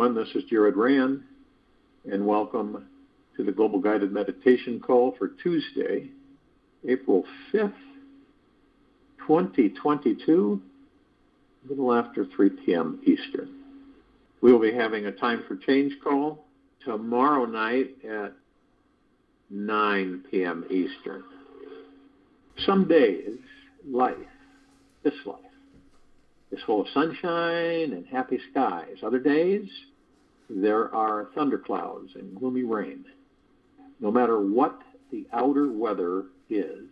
everyone. This is Jared Rand, and welcome to the Global Guided Meditation Call for Tuesday, April 5th, 2022, a little after 3 p.m. Eastern. We will be having a Time for Change call tomorrow night at 9 p.m. Eastern. Some days, this life, is full of sunshine and happy skies. Other days, there are thunderclouds and gloomy rain. No matter what the outer weather is,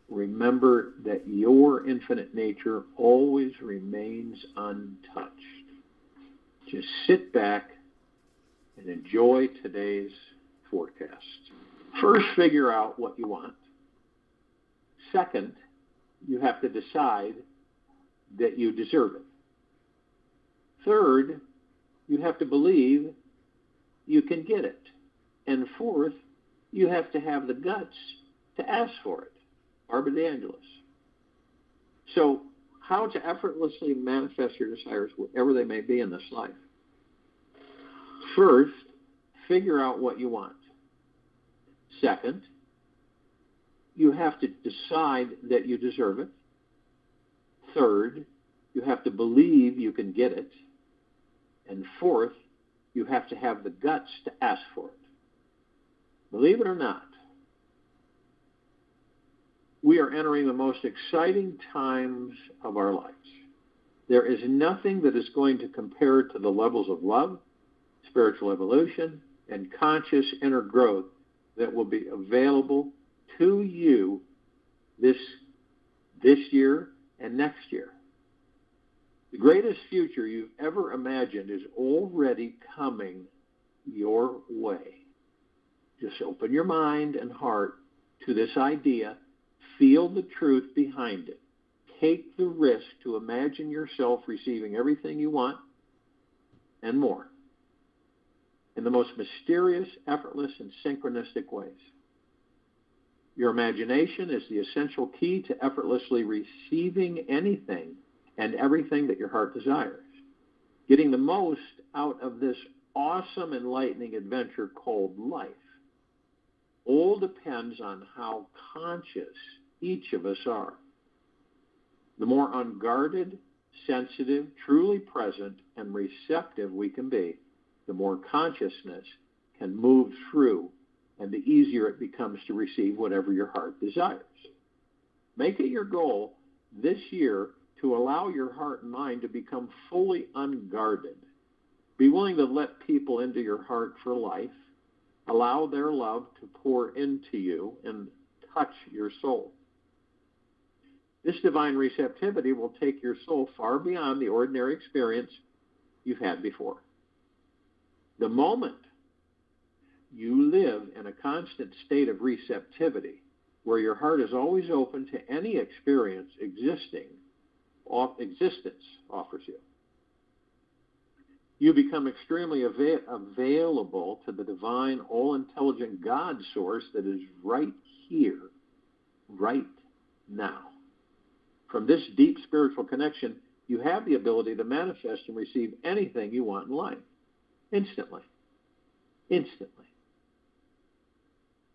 remember that your infinite nature always remains untouched. Just sit back and enjoy today's forecast. First, figure out what you want. Second, you have to decide that you deserve it. Third, you have to believe you can get it. And fourth, you have to have the guts to ask for it. Arbor Angelus. So, how to effortlessly manifest your desires, whatever they may be in this life. First, figure out what you want. Second, you have to decide that you deserve it. Third, you have to believe you can get it. And fourth, you have to have the guts to ask for it. Believe it or not, we are entering the most exciting times of our lives. There is nothing that is going to compare to the levels of love, spiritual evolution, and conscious inner growth that will be available to you this year and next year. The greatest future you've ever imagined is already coming your way. Just open your mind and heart to this idea. Feel the truth behind it. Take the risk to imagine yourself receiving everything you want and more in the most mysterious, effortless, and synchronistic ways. Your imagination is the essential key to effortlessly receiving anything and everything that your heart desires. Getting the most out of this awesome, enlightening adventure called life all depends on how conscious each of us are. The more unguarded, sensitive, truly present, and receptive we can be, the more consciousness can move through, and the easier it becomes to receive whatever your heart desires. Make it your goal this year to allow your heart and mind to become fully unguarded. Be willing to let people into your heart for life. Allow their love to pour into you and touch your soul. This divine receptivity will take your soul far beyond the ordinary experience you've had before. The moment you live in a constant state of receptivity, where your heart is always open to any experience existence offers you, you become extremely available to the divine, all-intelligent God source that is right here, right now. From this deep spiritual connection, you have the ability to manifest and receive anything you want in life. Instantly. Instantly.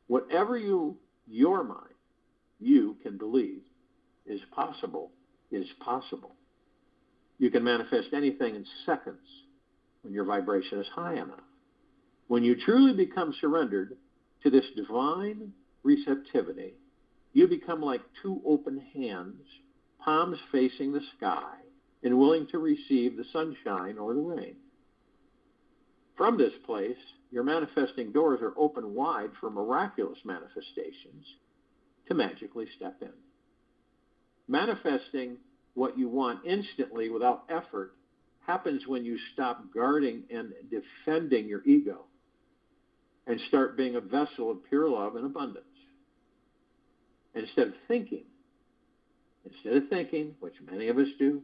Whatever your mind, you can believe is possible, is possible. You can manifest anything in seconds when your vibration is high enough. When you truly become surrendered to this divine receptivity, you become like two open hands, palms facing the sky, and willing to receive the sunshine or the rain. From this place, your manifesting doors are open wide for miraculous manifestations to magically step in. Manifesting what you want instantly without effort happens when you stop guarding and defending your ego and start being a vessel of pure love and abundance. Instead of thinking, which many of us do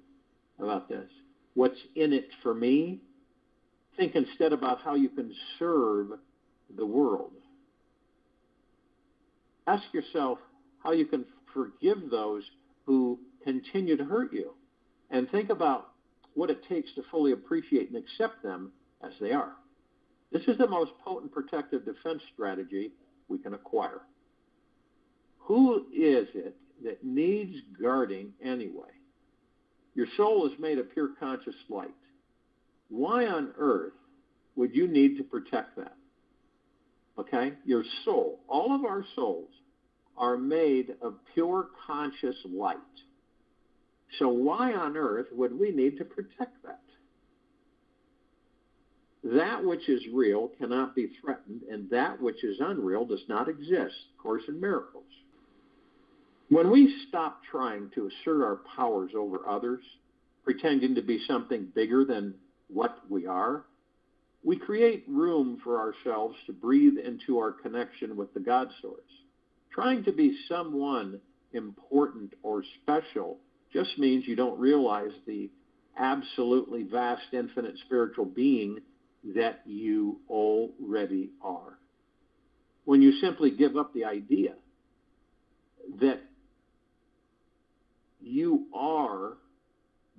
about this, what's in it for me, think instead about how you can serve the world. Ask yourself how you can forgive those who continue to hurt you, and think about what it takes to fully appreciate and accept them as they are. This is the most potent protective defense strategy we can acquire. Who is it that needs guarding anyway? Your soul is made of pure conscious light. Why on earth would you need to protect that? Okay? Your soul, all of our souls are made of pure conscious light. So why on earth would we need to protect that? That which is real cannot be threatened, and that which is unreal does not exist. Course in Miracles. When we stop trying to assert our powers over others, pretending to be something bigger than what we are, we create room for ourselves to breathe into our connection with the God Source. Trying to be someone important or special just means you don't realize the absolutely vast, infinite spiritual being that you already are. When you simply give up the idea that you are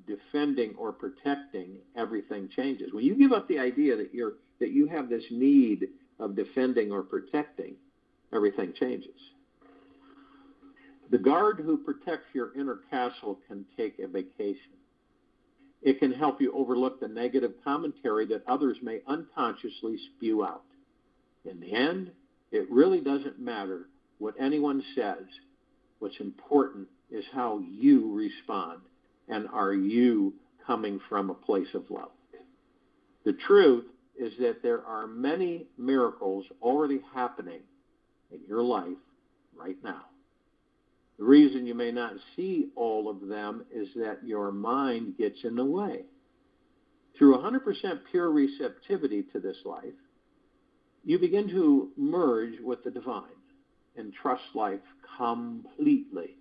defending or protecting, everything changes. When you give up the idea that you have this need of defending or protecting, everything changes. The guard who protects your inner castle can take a vacation. It can help you overlook the negative commentary that others may unconsciously spew out. In the end, it really doesn't matter what anyone says. What's important is how you respond, and are you coming from a place of love? The truth is that there are many miracles already happening in your life right now. The reason you may not see all of them is that your mind gets in the way. Through 100% pure receptivity to this life, you begin to merge with the divine and trust life completely.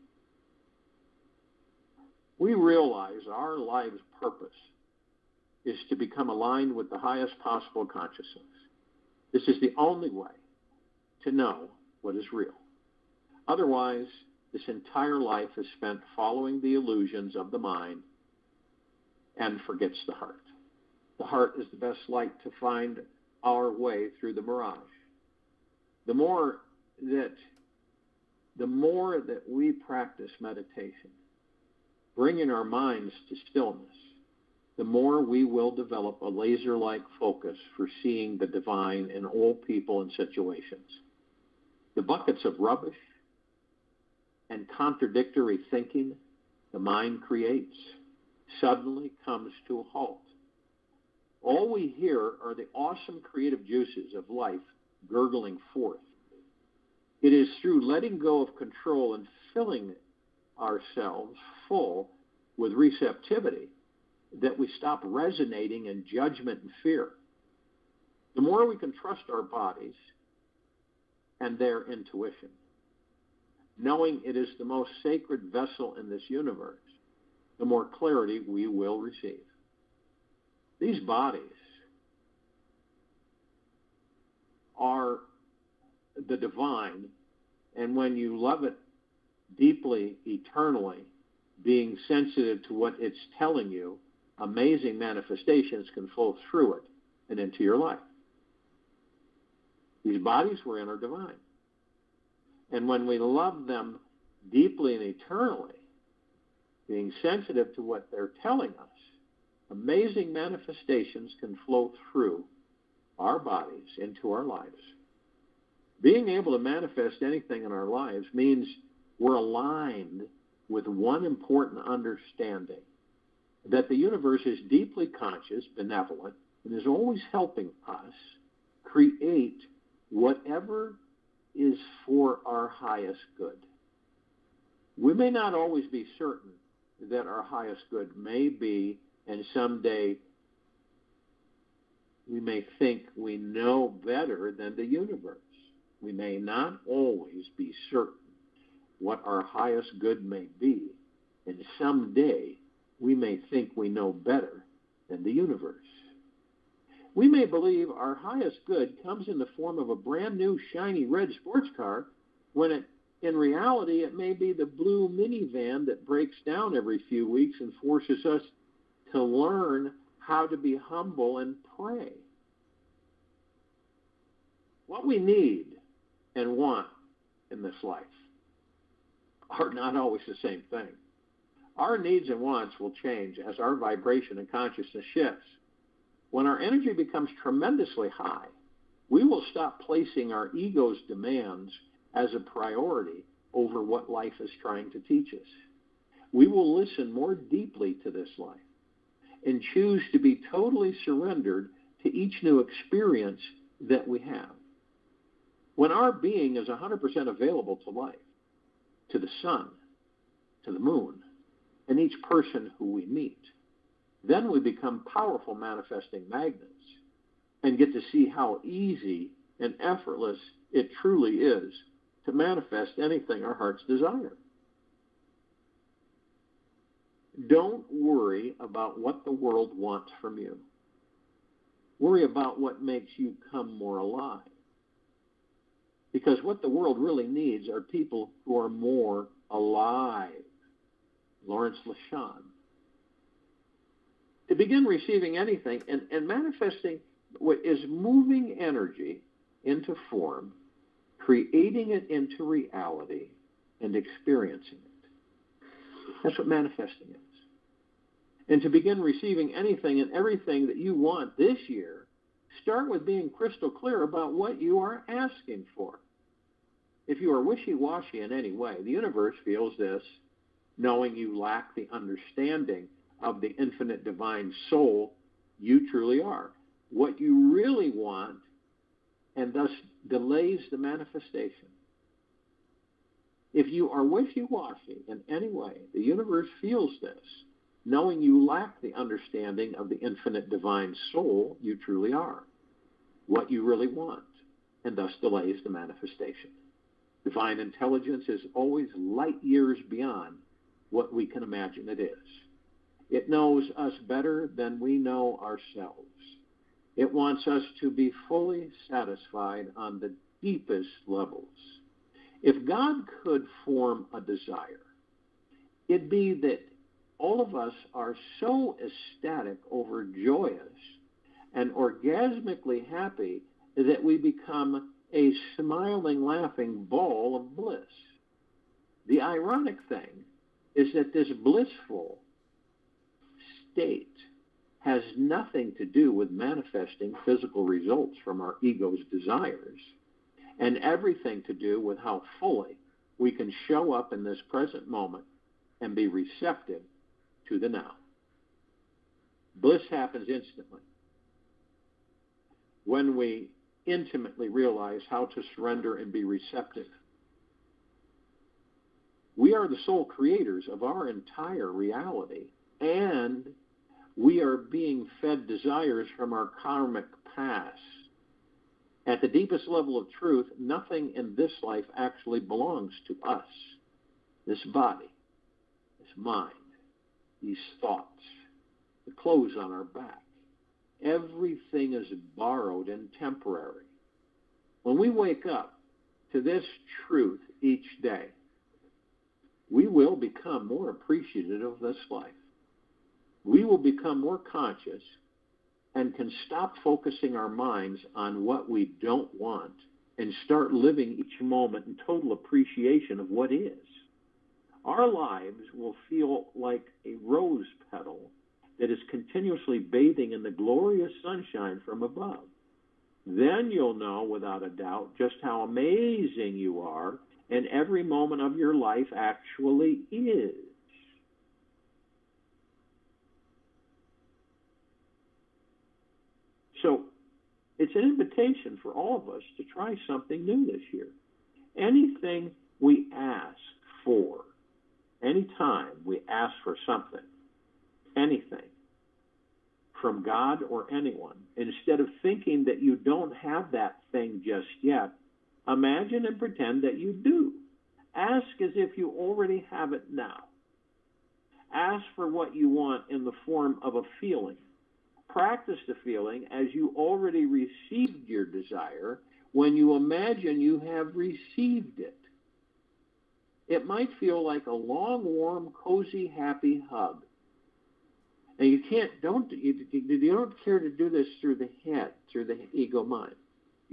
We realize our life's purpose is to become aligned with the highest possible consciousness. This is the only way to know what is real. Otherwise, this entire life is spent following the illusions of the mind and forgets the heart. The heart is the best light to find our way through the mirage. The more that we practice meditation, bringing our minds to stillness, the more we will develop a laser-like focus for seeing the divine in all people and situations. The buckets of rubbish and contradictory thinking the mind creates suddenly comes to a halt. All we hear are the awesome creative juices of life gurgling forth. It is through letting go of control and filling ourselves full with receptivity that we stop resonating in judgment and fear. The more we can trust our bodies and their intuition, knowing it is the most sacred vessel in this universe, the more clarity we will receive. These bodies are the divine, and when you love it deeply, eternally, being sensitive to what it's telling you, amazing manifestations can flow through it and into your life. These bodies were in our divine. And when we love them deeply and eternally, being sensitive to what they're telling us, amazing manifestations can flow through our bodies into our lives. Being able to manifest anything in our lives means we're aligned with one important understanding, that the universe is deeply conscious, benevolent, and is always helping us create whatever is for our highest good. We may not always be certain that our highest good may be, and someday we may think we know better than the universe. We may not always be certain what our highest good may be, and someday we may think we know better than the universe. We may believe our highest good comes in the form of a brand new shiny red sports car, when in reality it may be the blue minivan that breaks down every few weeks and forces us to learn how to be humble and pray. What we need and want in this life are not always the same thing. Our needs and wants will change as our vibration and consciousness shifts. When our energy becomes tremendously high, we will stop placing our ego's demands as a priority over what life is trying to teach us. We will listen more deeply to this life and choose to be totally surrendered to each new experience that we have. When our being is 100% available to life, to the sun, to the moon, and each person who we meet, then we become powerful manifesting magnets and get to see how easy and effortless it truly is to manifest anything our hearts desire. Don't worry about what the world wants from you. Worry about what makes you come more alive. Because what the world really needs are people who are more alive. Lawrence LaShawn. To begin receiving anything and manifesting what is moving energy into form, creating it into reality, and experiencing it. That's what manifesting is. And to begin receiving anything and everything that you want this year, start with being crystal clear about what you are asking for. If you are wishy-washy in any way, the universe feels this, knowing you lack the understanding of the infinite divine soul you truly are. What you really want, and thus delays the manifestation. If you are wishy-washy in any way, the universe feels this, knowing you lack the understanding of the infinite divine soul you truly are, what you really want, and thus delays the manifestation. Divine intelligence is always light years beyond what we can imagine it is. It knows us better than we know ourselves. It wants us to be fully satisfied on the deepest levels. If God could form a desire, it'd be that all of us are so ecstatic, overjoyous, and orgasmically happy that we become a smiling, laughing ball of bliss. The ironic thing is that this blissful state has nothing to do with manifesting physical results from our ego's desires, and everything to do with how fully we can show up in this present moment and be receptive to the now. Bliss happens instantly when we intimately realize how to surrender and be receptive. We are the sole creators of our entire reality, and we are being fed desires from our karmic past. At the deepest level of truth, nothing in this life actually belongs to us. This body, this mind, these thoughts, the clothes on our back. Everything is borrowed and temporary. When we wake up to this truth each day, we will become more appreciative of this life. We will become more conscious and can stop focusing our minds on what we don't want and start living each moment in total appreciation of what is. Our lives will feel like a rose petal that is continuously bathing in the glorious sunshine from above. Then you'll know without a doubt just how amazing you are and every moment of your life actually is. So it's an invitation for all of us to try something new this year. Anything we ask for, anytime we ask for something, anything, from God or anyone, instead of thinking that you don't have that thing just yet, imagine and pretend that you do. Ask as if you already have it now. Ask for what you want in the form of a feeling. Practice the feeling as you already received your desire when you imagine you have received it. It might feel like a long, warm, cozy, happy hug. And you don't care to do this through the head, through the ego mind.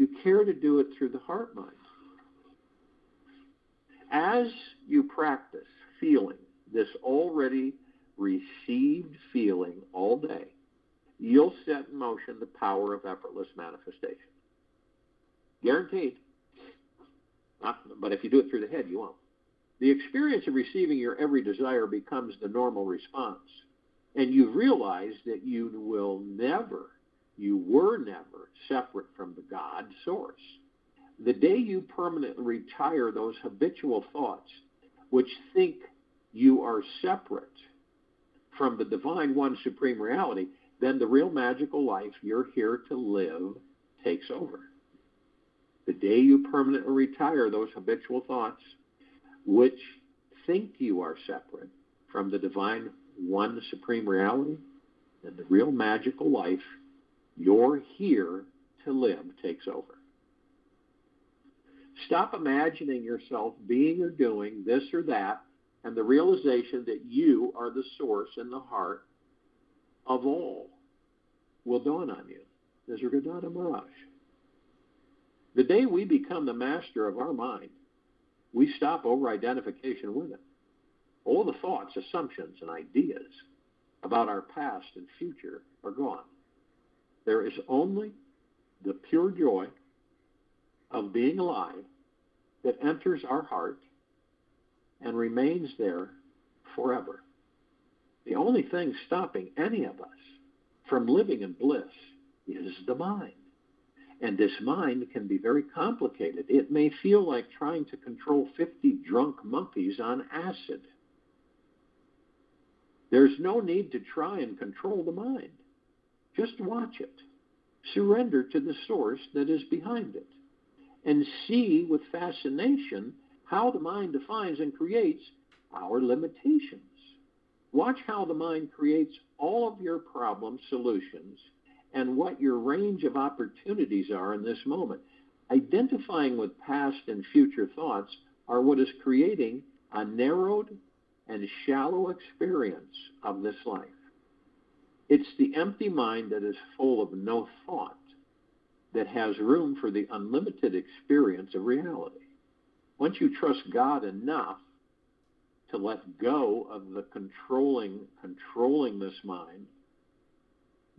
you care to do it through the heart mind. As you practice feeling this already received feeling all day, you'll set in motion the power of effortless manifestation. Guaranteed. But if you do it through the head, you won't. The experience of receiving your every desire becomes the normal response. And you realize that you were never separate from the God source. The day you permanently retire those habitual thoughts which think you are separate from the divine one supreme reality, then the real magical life you're here to live takes over. The day you permanently retire those habitual thoughts which think you are separate from the divine one supreme reality, then the real magical life you're here to live takes over. Stop imagining yourself being or doing this or that, and the realization that you are the source and the heart of all will dawn on you. Nisargadatta Mirage. The day we become the master of our mind, we stop over-identification with it. All the thoughts, assumptions, and ideas about our past and future are gone. There is only the pure joy of being alive that enters our heart and remains there forever. The only thing stopping any of us from living in bliss is the mind. And this mind can be very complicated. It may feel like trying to control 50 drunk monkeys on acid. There's no need to try and control the mind. Just watch it. Surrender to the source that is behind it. And see with fascination how the mind defines and creates our limitations. Watch how the mind creates all of your problem solutions and what your range of opportunities are in this moment. Identifying with past and future thoughts are what is creating a narrowed and shallow experience of this life. It's the empty mind that is full of no thought that has room for the unlimited experience of reality. Once you trust God enough to let go of the controlling this mind,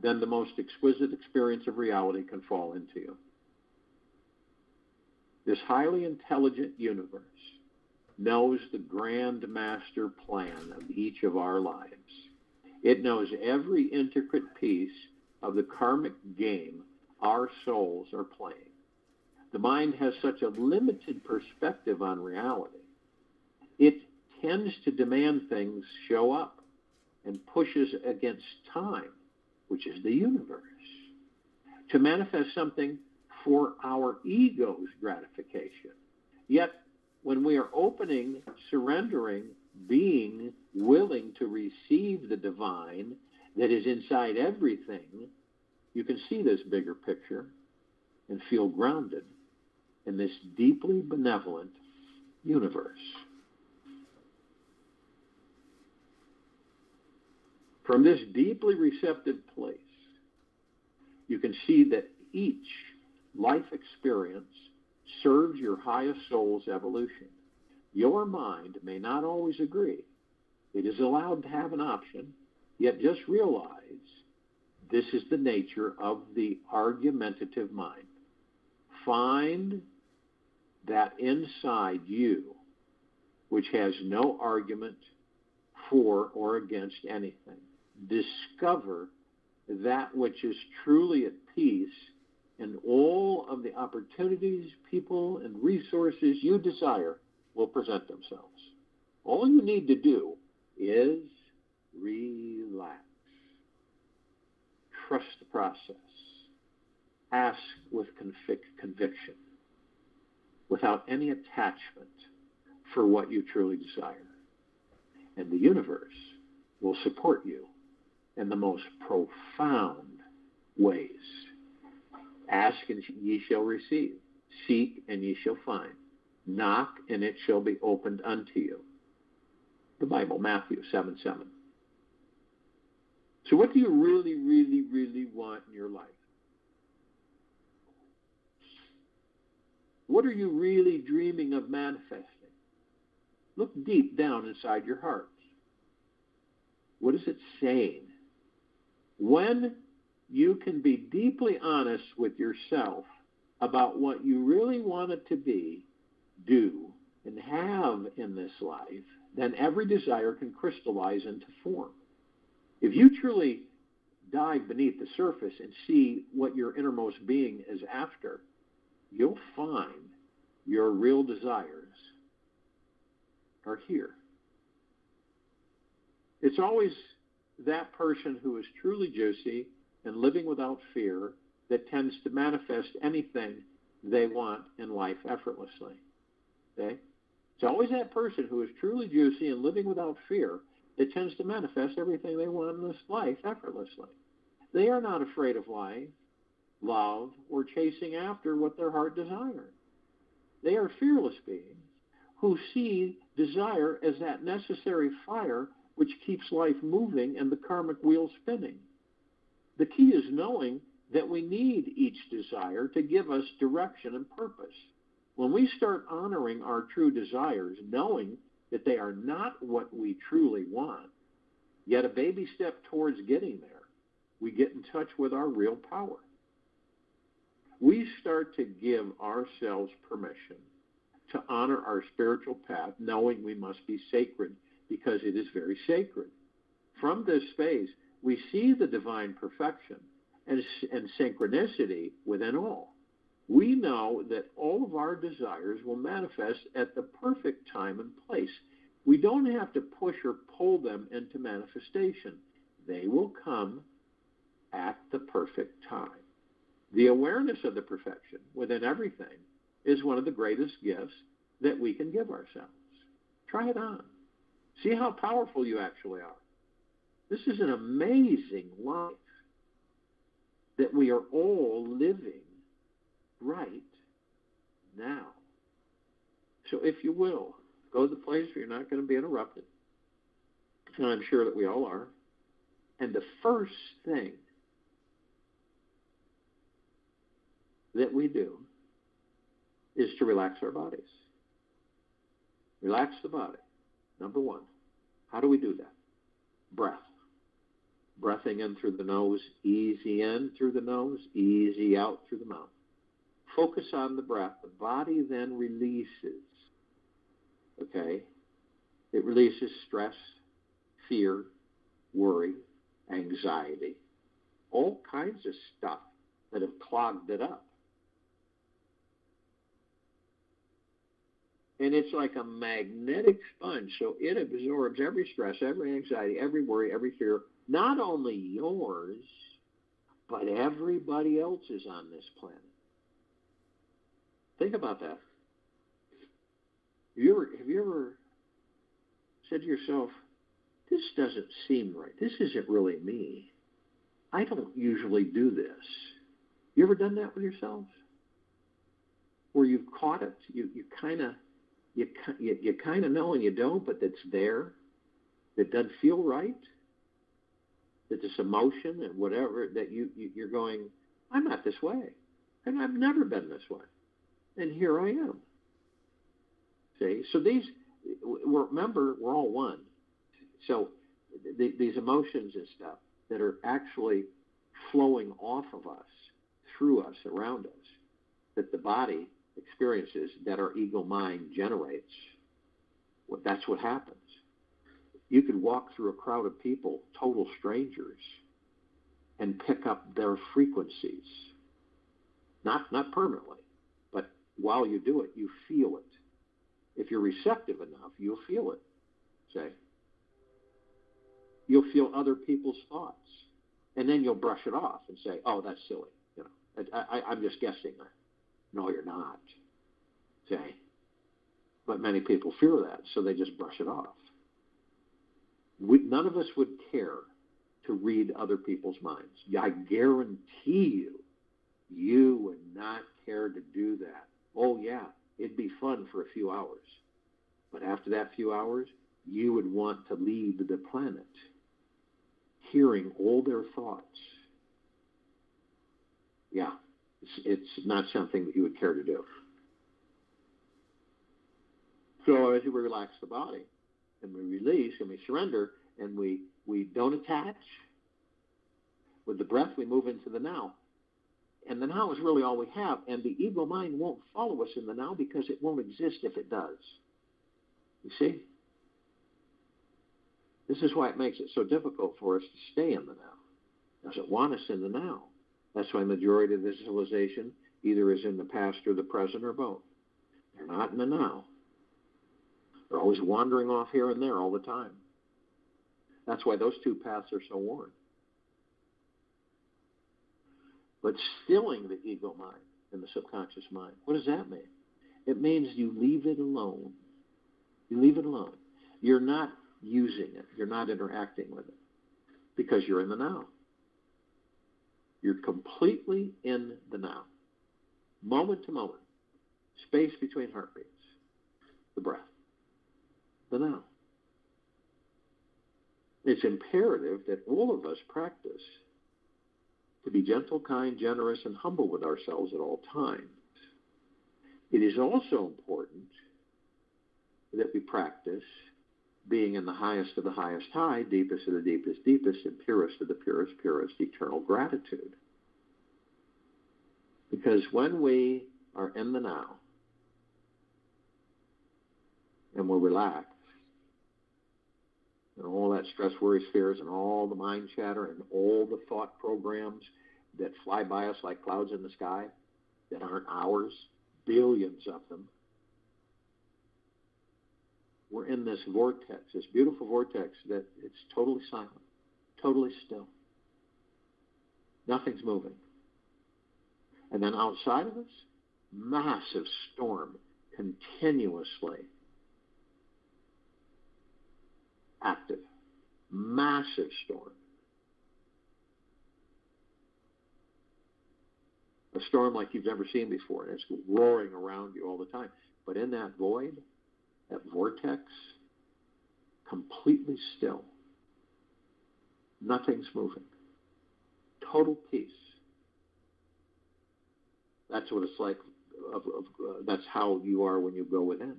then the most exquisite experience of reality can fall into you. This highly intelligent universe knows the grand master plan of each of our lives. It knows every intricate piece of the karmic game our souls are playing. The mind has such a limited perspective on reality. It tends to demand things show up and pushes against time, which is the universe, to manifest something for our ego's gratification. Yet, when we are opening, surrendering, being willing to receive the divine that is inside everything, you can see this bigger picture and feel grounded in this deeply benevolent universe. From this deeply receptive place, you can see that each life experience serves your highest soul's evolution. Your mind may not always agree. It is allowed to have an option, yet just realize this is the nature of the argumentative mind. Find that inside you which has no argument for or against anything. Discover that which is truly at peace, and all of the opportunities, people, and resources you desire will present themselves. All you need to do is relax. Trust the process. Ask with conviction, without any attachment for what you truly desire. And the universe will support you in the most profound ways. Ask and ye shall receive. Seek and ye shall find. Knock and it shall be opened unto you. The Bible, Matthew 7:7. So what do you really, really, really want in your life? What are you really dreaming of manifesting? Look deep down inside your heart. What is it saying? When you can be deeply honest with yourself about what you really want it to be, do, and have in this life, then every desire can crystallize into form. If you truly dive beneath the surface and see what your innermost being is after, you'll find your real desires are here. It's always that person who is truly juicy and living without fear that tends to manifest anything they want in life effortlessly. Okay? It's always that person who is truly juicy and living without fear that tends to manifest everything they want in this life effortlessly. They are not afraid of life, love, or chasing after what their heart desires. They are fearless beings who see desire as that necessary fire which keeps life moving and the karmic wheel spinning. The key is knowing that we need each desire to give us direction and purpose. When we start honoring our true desires, knowing that they are not what we truly want, yet a baby step towards getting there, we get in touch with our real power. We start to give ourselves permission to honor our spiritual path, knowing we must be sacred because it is very sacred. From this space, we see the divine perfection and synchronicity within all. We know that all of our desires will manifest at the perfect time and place. We don't have to push or pull them into manifestation. They will come at the perfect time. The awareness of the perfection within everything is one of the greatest gifts that we can give ourselves. Try it on. See how powerful you actually are. This is an amazing life that we are all living right now. So if you will, go to the place where you're not going to be interrupted. And I'm sure that we all are. And the first thing that we do is to relax our bodies. Relax the body. Number one. How do we do that? Breath. Breathing in through the nose, easy in through the nose, easy out through the mouth. Focus on the breath. The body then releases. Okay? It releases stress, fear, worry, anxiety, all kinds of stuff that have clogged it up. And it's like a magnetic sponge, so it absorbs every stress, every anxiety, every worry, every fear, not only yours, but everybody else's on this planet. Think about that. Have you ever said to yourself, this doesn't seem right. This isn't really me. I don't usually do this. You ever done that with yourself? Where you've caught it, you kind of know and you don't, but it's there. It doesn't feel right. That this emotion and whatever that you're going, I'm not this way. And I've never been this way. And here I am. See? So remember, we're all one. So these emotions and stuff that are actually flowing off of us, through us, around us, that the body experiences, that our ego mind generates, that's what happens. You could walk through a crowd of people, total strangers, and pick up their frequencies. Not permanently, but while you do it, you feel it. If you're receptive enough, you'll feel it. Say, you'll feel other people's thoughts, and then you'll brush it off and say, "Oh, that's silly. You know, I'm just guessing." No, you're not. Okay? But many people fear that, so they just brush it off. None of us would care to read other people's minds. I guarantee you would not care to do that. Oh, yeah, it'd be fun for a few hours. But after that few hours, you would want to leave the planet, hearing all their thoughts. Yeah. It's not something that you would care to do. So as we relax the body and we release and we surrender and we don't attach, with the breath we move into the now. And the now is really all we have. And the ego mind won't follow us in the now because it won't exist if it does. You see? This is why it makes it so difficult for us to stay in the now. It doesn't want us in the now. That's why the majority of the civilization either is in the past or the present or both. They're not in the now. They're always wandering off here and there all the time. That's why those two paths are so worn. But stilling the ego mind and the subconscious mind, what does that mean? It means you leave it alone. You leave it alone. You're not using it. You're not interacting with it because you're in the now. You're completely in the now. Moment to moment. Space between heartbeats. The breath. The now. It's imperative that all of us practice to be gentle, kind, generous, and humble with ourselves at all times. It is also important that we practice being in the highest of the highest high, deepest of the deepest deepest, and purest of the purest purest, eternal gratitude. Because when we are in the now and we're relaxed, and all that stress, worries, fears, and all the mind chatter and all the thought programs that fly by us like clouds in the sky that aren't ours, billions of them, we're in this vortex, this beautiful vortex that it's totally silent, totally still. Nothing's moving. And then outside of us, massive storm continuously active. Massive storm. A storm like you've never seen before. And it's roaring around you all the time. But in that void, that vortex, completely still. Nothing's moving. Total peace. That's what it's like. That's how you are when you go within.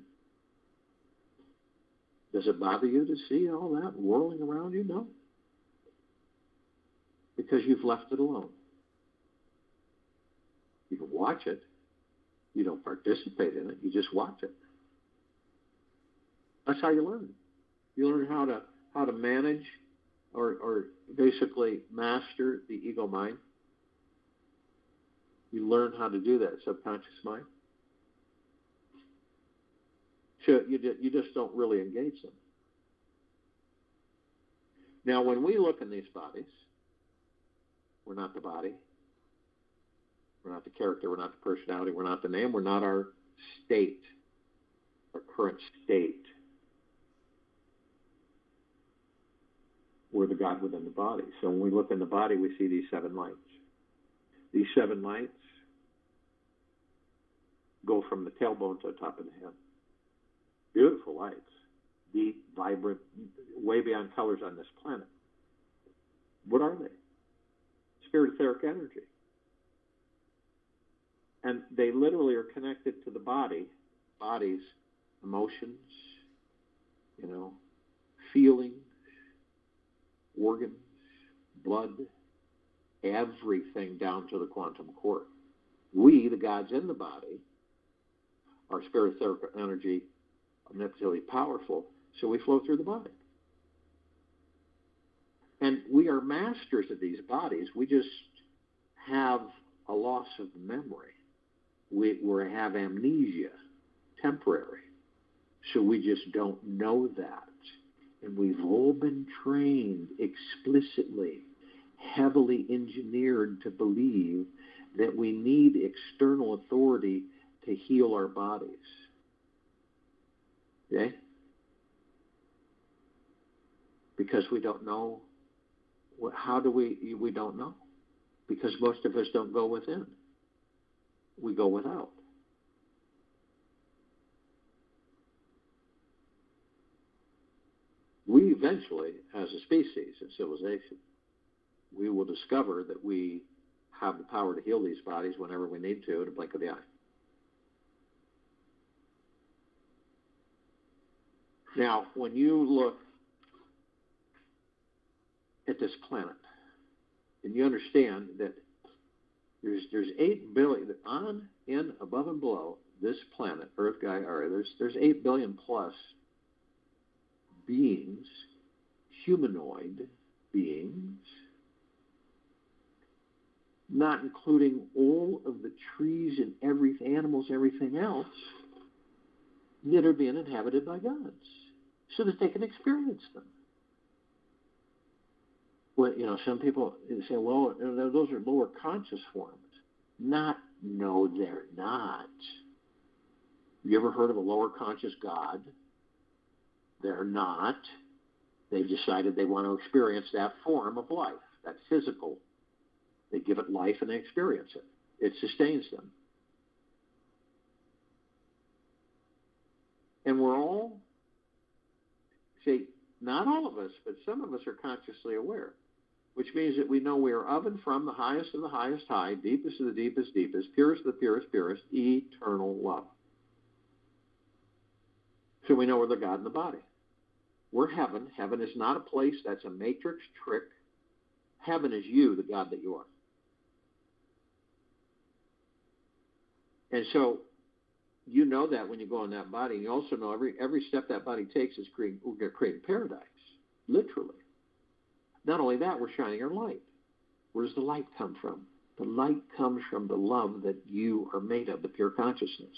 Does it bother you to see all that whirling around you? No. Because you've left it alone. You can watch it. You don't participate in it. You just watch it. That's how you learn. You learn how to manage or basically master the ego mind. You learn how to do that subconscious mind. So you just don't really engage them. Now, when we look in these bodies, we're not the body. We're not the character. We're not the personality. We're not the name. We're not our state, our current state. We're the God within the body. So when we look in the body, we see these 7 lights. These 7 lights go from the tailbone to the top of the head. Beautiful lights, deep, vibrant, way beyond colors on this planet. What are they? Spirit etheric energy. And they literally are connected to the body's emotions, feelings, organs, blood, everything down to the quantum core. We, the gods in the body, our spirit etheric energy, omnipotently powerful, so we flow through the body. And we are masters of these bodies. We just have a loss of memory. We have amnesia, temporary. So we just don't know that. And we've all been trained explicitly, heavily engineered to believe that we need external authority to heal our bodies. Okay? Because we don't know. How do we don't know? Because most of us don't go within. We go without. We eventually, as a species and civilization, we will discover that we have the power to heal these bodies whenever we need to, at a blink of the eye. Now, when you look at this planet, and you understand that there's 8 billion on, in, above, and below this planet, Earth, Gaia, there's 8 billion plus beings, humanoid beings, not including all of the trees and animals, everything else, that are being inhabited by gods, so that they can experience them. Well, some people say, well, those are lower conscious forms. No, they're not. You ever heard of a lower conscious God? They're not. They've decided they want to experience that form of life, that physical. They give it life and they experience it. It sustains them. And we're all, not all of us, but some of us are consciously aware, which means that we know we are of and from the highest of the highest high, deepest of the deepest deepest, purest of the purest purest, eternal love. So we know we're the God in the body. We're heaven. Heaven is not a place. That's a matrix trick. Heaven is you, the God that you are. And so you know that when you go in that body, and you also know every step that body takes is creating paradise, literally. Not only that, we're shining our light. Where does the light come from? The light comes from the love that you are made of, the pure consciousness.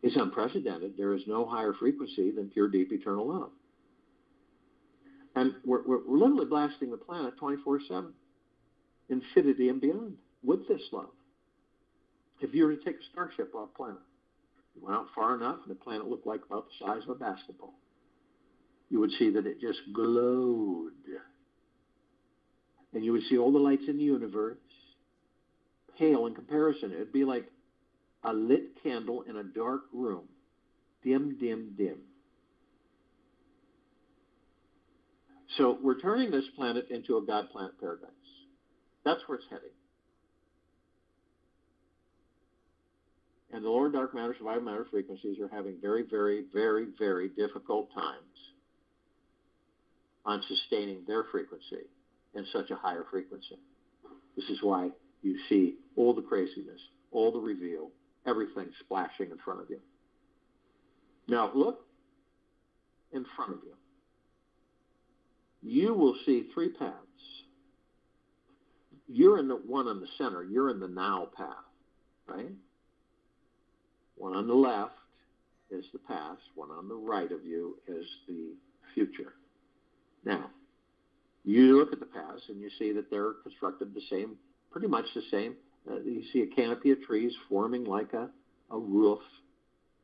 It's unprecedented. There is no higher frequency than pure, deep, eternal love. And we're literally blasting the planet 24/7, infinity and beyond, with this love. If you were to take a starship off planet, you went out far enough and the planet looked like about the size of a basketball, you would see that it just glowed. And you would see all the lights in the universe pale in comparison. It would be like a lit candle in a dark room. Dim, dim, dim. So we're turning this planet into a God planet paradise. That's where it's heading. And the lower dark matter, survival matter frequencies are having very, very, very, very difficult times on sustaining their frequency in such a higher frequency. This is why you see all the craziness, all the reveal, everything splashing in front of you. Now look in front of you. You will see 3 paths. You're in the one in the center. You're in the now path, right? One on the left is the past. One on the right of you is the future. Now, you look at the past and you see that they're constructed the same, pretty much the same. You see a canopy of trees forming like a roof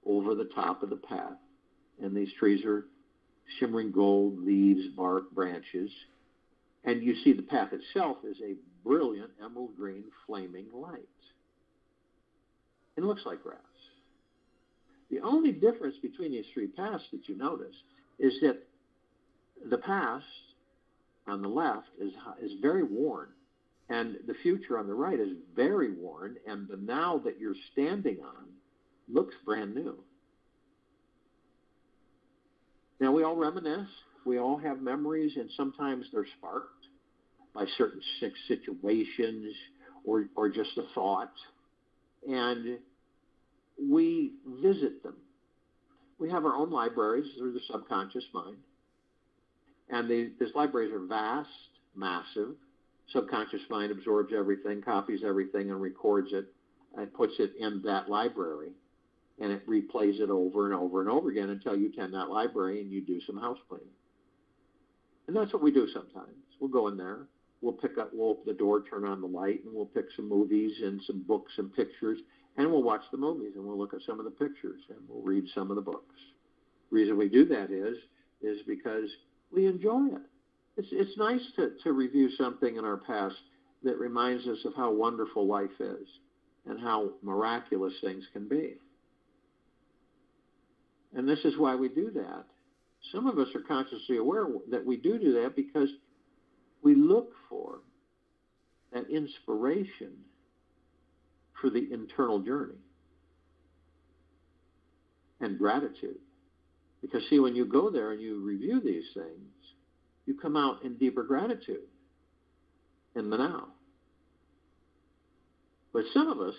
over the top of the path. And these trees are shimmering gold, leaves, bark, branches. And you see the path itself is a brilliant emerald green flaming light. It looks like grass. The only difference between these 3 paths that you notice is that the past on the left is very worn, and the future on the right is very worn, and the now that you're standing on looks brand new. Now, we all reminisce. We all have memories, and sometimes they're sparked by certain situations or just a thought, and we visit them. We have our own libraries through the subconscious mind, and these libraries are vast, massive. Subconscious mind absorbs everything, copies everything, and records it, and puts it in that library, and it replays it over and over and over again until you tend that library and you do some house cleaning. And that's what we do sometimes. We'll go in there, we'll open the door, turn on the light, and we'll pick some movies and some books and pictures, and we'll watch the movies, and we'll look at some of the pictures, and we'll read some of the books. The reason we do that is because we enjoy it. It's nice to review something in our past that reminds us of how wonderful life is and how miraculous things can be. And this is why we do that. Some of us are consciously aware that we do that because we look for that inspiration for the internal journey. and gratitude. Because, see, when you go there and you review these things, you come out in deeper gratitude in the now. But some of us,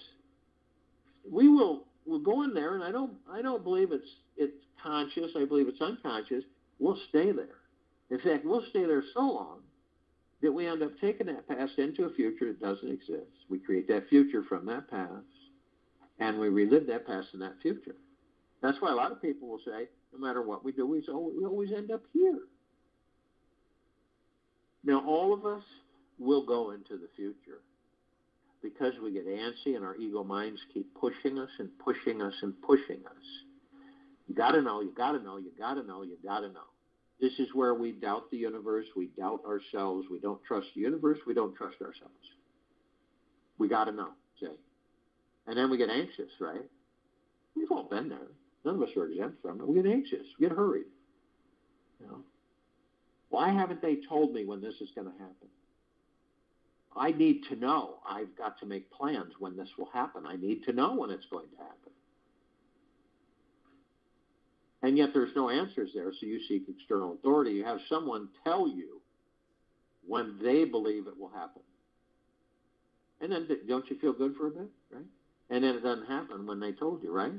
we'll go in there, and I don't believe it's conscious. I believe it's unconscious. We'll stay there. In fact, we'll stay there so long that we end up taking that past into a future that doesn't exist. We create that future from that past, and we relive that past in that future. That's why a lot of people will say, no matter what we do, we always end up here. Now, all of us will go into the future because we get antsy and our ego minds keep pushing us and pushing us and pushing us. You got to know, you got to know, you got to know, you got to know. This is where we doubt the universe, we doubt ourselves, we don't trust the universe, we don't trust ourselves. We got to know, see? And then we get anxious, right? We've all been there. None of us are exempt from it. We get anxious, we get hurried. You know? Why haven't they told me when this is going to happen? I need to know. I've got to make plans when this will happen. I need to know when it's going to happen. And yet there's no answers there, so you seek external authority. You have someone tell you when they believe it will happen. And then don't you feel good for a bit, right? And then it doesn't happen when they told you, right?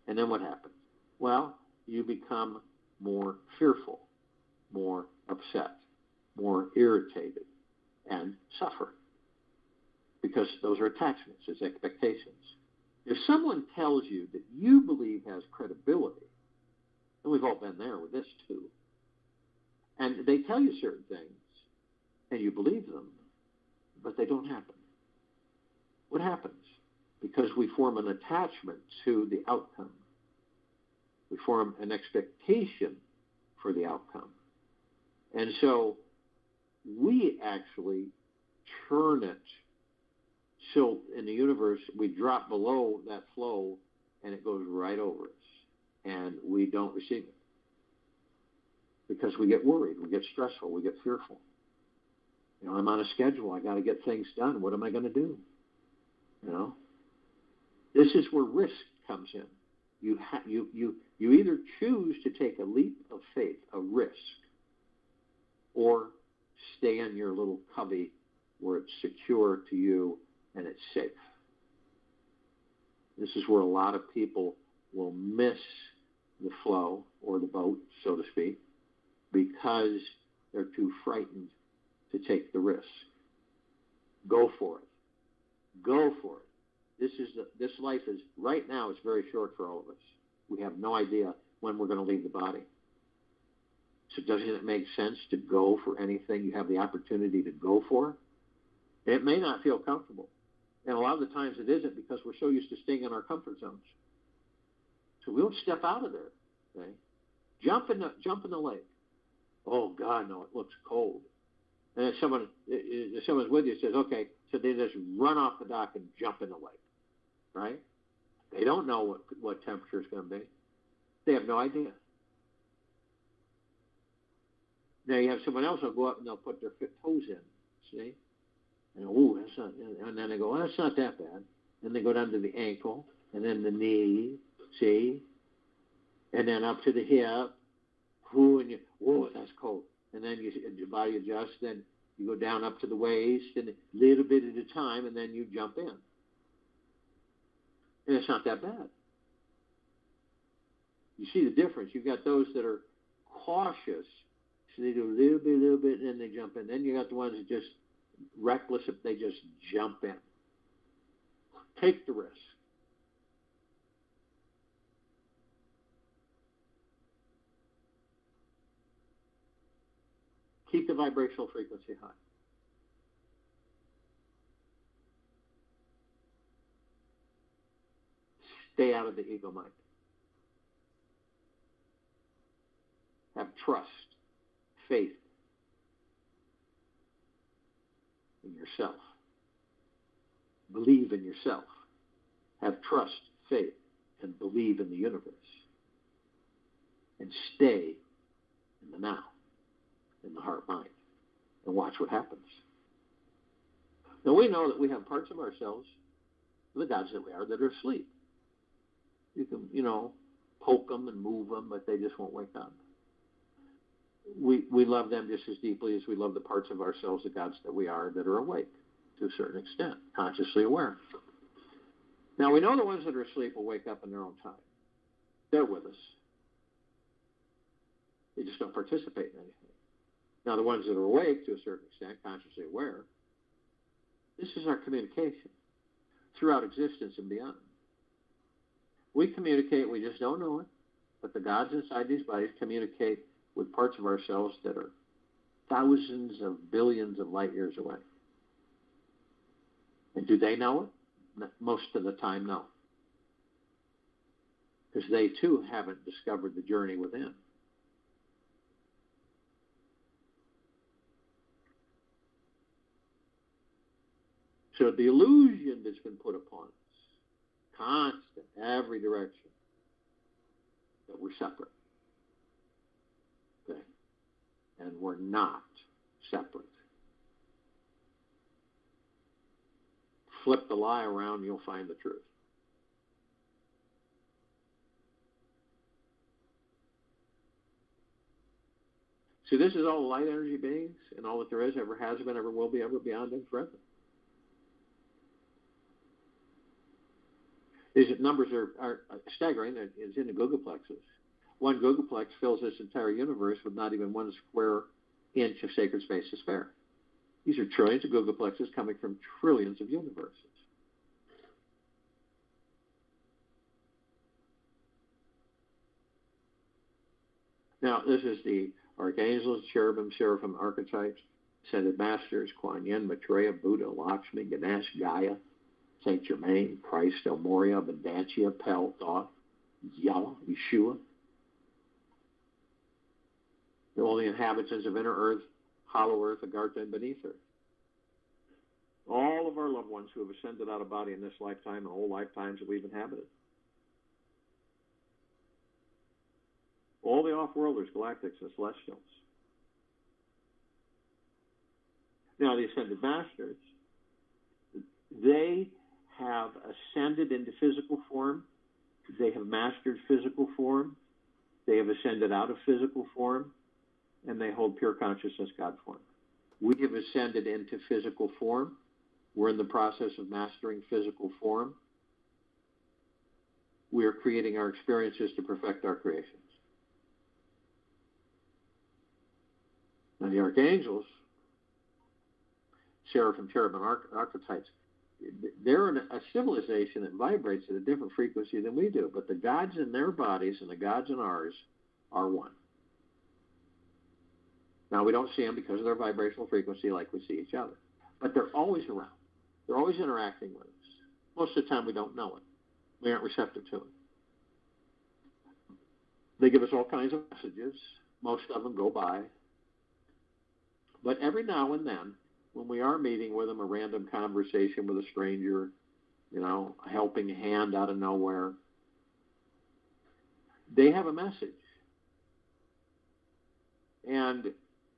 And then what happens? Well, you become more fearful, more upset, more irritated, and suffer. Because those are attachments, it's expectations. If someone tells you that you believe has credibility, and we've all been there with this too, and they tell you certain things, and you believe them, but they don't happen. What happens? Because we form an attachment to the outcome. We form an expectation for the outcome. And so we actually turn it so in the universe we drop below that flow and it goes right over us. And we don't receive it. Because we get worried, we get stressful, we get fearful. You know, I'm on a schedule, I got to get things done. What am I going to do? You know? This is where risk comes in. You either choose to take a leap of faith, a risk, or stay in your little cubby where it's secure to you and it's safe. This is where a lot of people will miss the flow or the boat, so to speak, because they're too frightened to take the risk. Go for it. Go for it. This life is, right now, it's very short for all of us. We have no idea when we're going to leave the body. So doesn't it make sense to go for anything you have the opportunity to go for? It may not feel comfortable. And a lot of the times it isn't because we're so used to staying in our comfort zones. So we don't step out of there. Okay? Jump in the lake. Oh, God, no, it looks cold. And if someone's with you says, okay, so they just run off the dock and jump in the lake. Right? They don't know what temperature is going to be. They have no idea. Now you have someone else who'll go up and they'll put their toes in. See? And that's not. And then they go, well, that's not that bad. And they go down to the ankle and then the knee. See? And then up to the hip. And that's cold. And then your body adjusts. Then you go down up to the waist and a little bit at a time, and then you jump in. And it's not that bad. You see the difference. You've got those that are cautious, so they do a little bit, and then they jump in. Then you got the ones that just reckless, if they just jump in. Take the risk. Keep the vibrational frequency high. Stay out of the ego mind. Have trust, faith in yourself. Believe in yourself. Have trust, faith, and believe in the universe. And stay in the now, in the heart-mind, and watch what happens. Now we know that we have parts of ourselves, the gods that we are, that are asleep. You can, poke them and move them, but they just won't wake up. We love them just as deeply as we love the parts of ourselves, the gods that we are, that are awake to a certain extent, consciously aware. Now, we know the ones that are asleep will wake up in their own time. They're with us. They just don't participate in anything. Now, the ones that are awake to a certain extent, consciously aware, this is our communication throughout existence and beyond. We communicate, we just don't know it, but the gods inside these bodies communicate with parts of ourselves that are thousands of billions of light years away. And do they know it? Most of the time, no. Because they, too, haven't discovered the journey within. So the illusion that's been put upon us, constant, every direction, that we're separate. Okay? And we're not separate. Flip the lie around, you'll find the truth. See, this is all light energy beings, and all that there is, ever has been, ever will be, ever beyond, and forever. These numbers are staggering. It's in the gigaplexes. One gigaplex fills this entire universe with not even 1 square inch of sacred space to spare. These are trillions of gigaplexes coming from trillions of universes. Now, this is the archangels, cherubim, seraphim archetypes, ascended masters, Kuan Yin, Maitreya, Buddha, Lakshmi, Ganesh, Gaia, Saint Germain, Christ, El Moria, Vedantia, Pel, Thoth, Yahweh, Yeshua. All the inhabitants of inner earth, hollow earth, Agartha, and beneath earth. All of our loved ones who have ascended out of body in this lifetime and all lifetimes that we've inhabited. All the off-worlders, galactics, and celestials. Now, the ascended masters, they have ascended into physical form. They have mastered physical form. They have ascended out of physical form. And they hold pure consciousness God form. We have ascended into physical form. We're in the process of mastering physical form. We are creating our experiences to perfect our creations. Now, the archangels, seraphim, cherubim, archetypes, they're a civilization that vibrates at a different frequency than we do. But the gods in their bodies and the gods in ours are one. Now, we don't see them because of their vibrational frequency like we see each other. But they're always around. They're always interacting with us. Most of the time, we don't know it. We aren't receptive to it. They give us all kinds of messages. Most of them go by. But every now and then, when we are meeting with them, a random conversation with a stranger, a helping hand out of nowhere, they have a message. And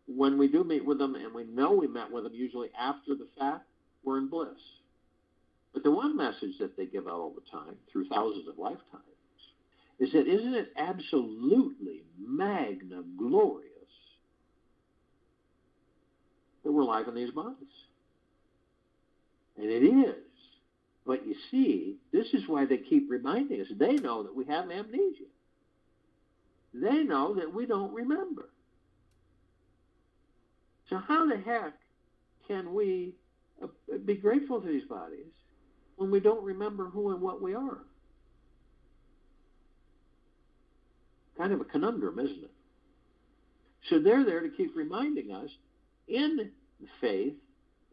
when we do meet with them, and we know we met with them usually after the fact, we're in bliss. But the one message that they give out all the time, through thousands of lifetimes, is that isn't it absolutely magna glorious that we're alive in these bodies? And it is. But you see, this is why they keep reminding us. They know that we have amnesia. They know that we don't remember. So how the heck can we be grateful to these bodies when we don't remember who and what we are? Kind of a conundrum, isn't it? So they're there to keep reminding us in faith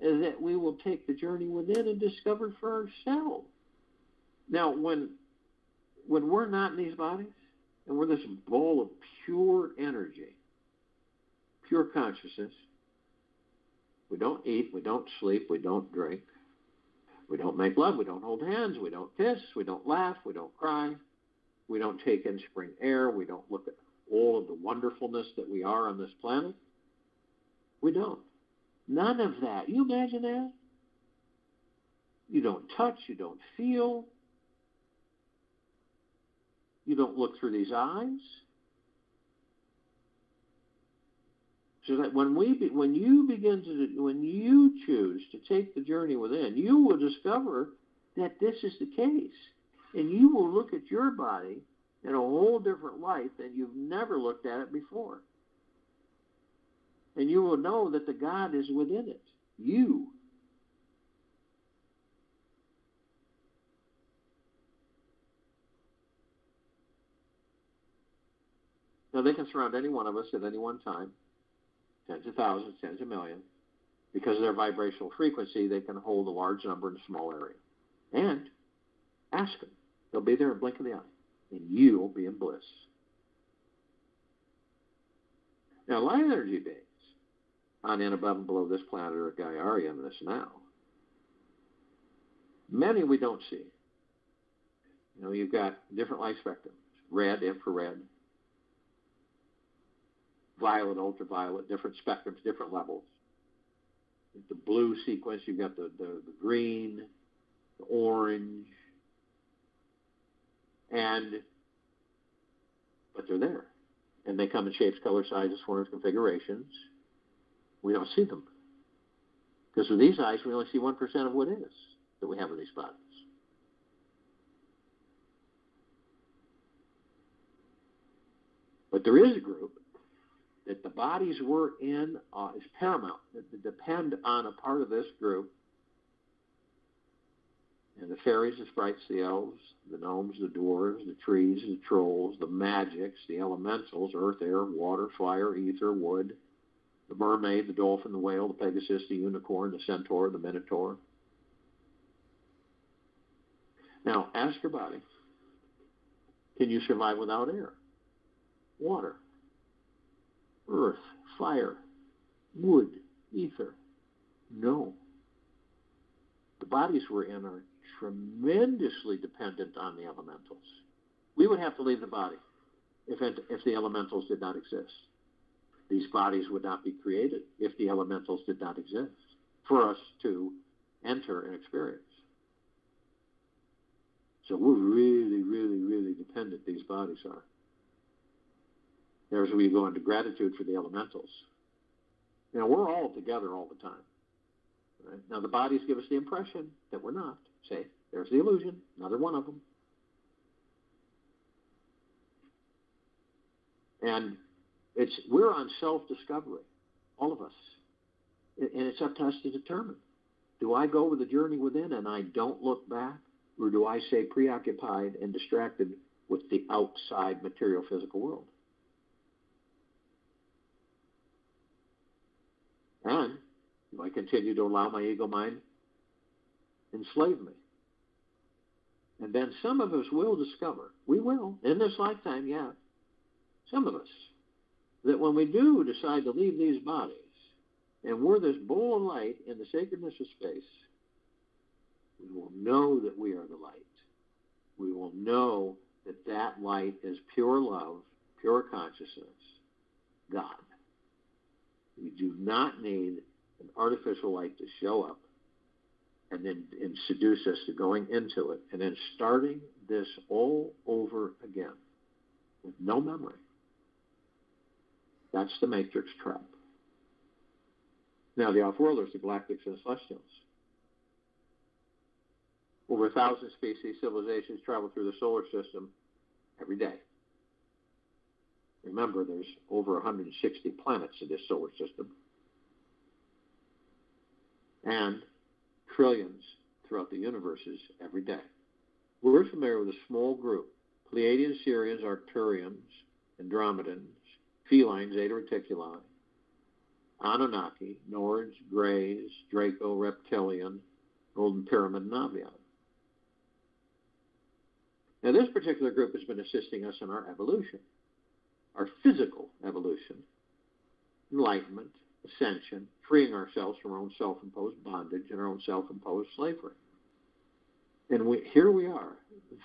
that we will take the journey within and discover for ourselves. Now, when we're not in these bodies, and we're this ball of pure energy, pure consciousness, we don't eat, we don't sleep, we don't drink, we don't make love, we don't hold hands, we don't kiss, we don't laugh, we don't cry, we don't take in spring air, we don't look at all of the wonderfulness that we are on this planet. We don't. None of that. You imagine that? You don't touch, you don't feel. You don't look through these eyes. So that when you choose to take the journey within, you will discover that this is the case. And you will look at your body in a whole different light than you've never looked at it before. And you will know that the God is within it. You. Now, they can surround any one of us at any one time, tens of thousands, tens of millions. Because of their vibrational frequency, they can hold a large number in a small area. And ask them. They'll be there in a blink of the eye. And you'll be in bliss. Now, light energy beings, on and above and below this planet Earth, Gaia, and this now, many we don't see. You know, you've got different light spectrums. Red, infrared, violet, ultraviolet, different spectrums, different levels. The blue sequence, you've got the green, the orange, but they're there. And they come in shapes, color, sizes, forms, configurations. We don't see them. Because with these eyes, we only see 1% of what is that we have in these bodies. But there is a group that the bodies we're in is paramount, that depend on a part of this group. And the fairies, the sprites, the elves, the gnomes, the dwarves, the trees, the trolls, the magics, the elementals, earth, air, water, fire, ether, wood, the mermaid, the dolphin, the whale, the pegasus, the unicorn, the centaur, the minotaur. Now, ask your body, can you survive without air, water, earth, fire, wood, ether? No. The bodies we're in are tremendously dependent on the elementals. We would have to leave the body if the elementals did not exist. These bodies would not be created if the elementals did not exist for us to enter and experience. So we're really, really, really dependent, these bodies are. There's where you go into gratitude for the elementals. You know, we're all together all the time. Right? Now, the bodies give us the impression that we're not. Say, there's the illusion, another one of them. And we're on self-discovery, all of us. And it's up to us to determine. Do I go with the journey within and I don't look back? Or do I stay preoccupied and distracted with the outside material physical world? And do I continue to allow my ego mind enslave me? And then some of us will discover, we will, in this lifetime, yeah, some of us, that when we do decide to leave these bodies, and we're this bowl of light in the sacredness of space, we will know that we are the light. We will know that that light is pure love, pure consciousness, God. We do not need an artificial light to show up and seduce us to going into it and then starting this all over again with no memory. That's the matrix trap. Now, the off-worlders, the galactics and the celestials. Over 1,000 species, civilizations travel through the solar system every day. Remember, there's over 160 planets in this solar system. And trillions throughout the universes every day. We're familiar with a small group, Pleiadians, Sirians, Arcturians, Andromedans, Felines, Zeta Reticuli, Anunnaki, Nords, Greys, Draco, Reptilian, Golden Pyramid, and Avian. Now, this particular group has been assisting us in our evolution, our physical evolution, enlightenment, ascension, freeing ourselves from our own self-imposed bondage and our own self-imposed slavery. And here we are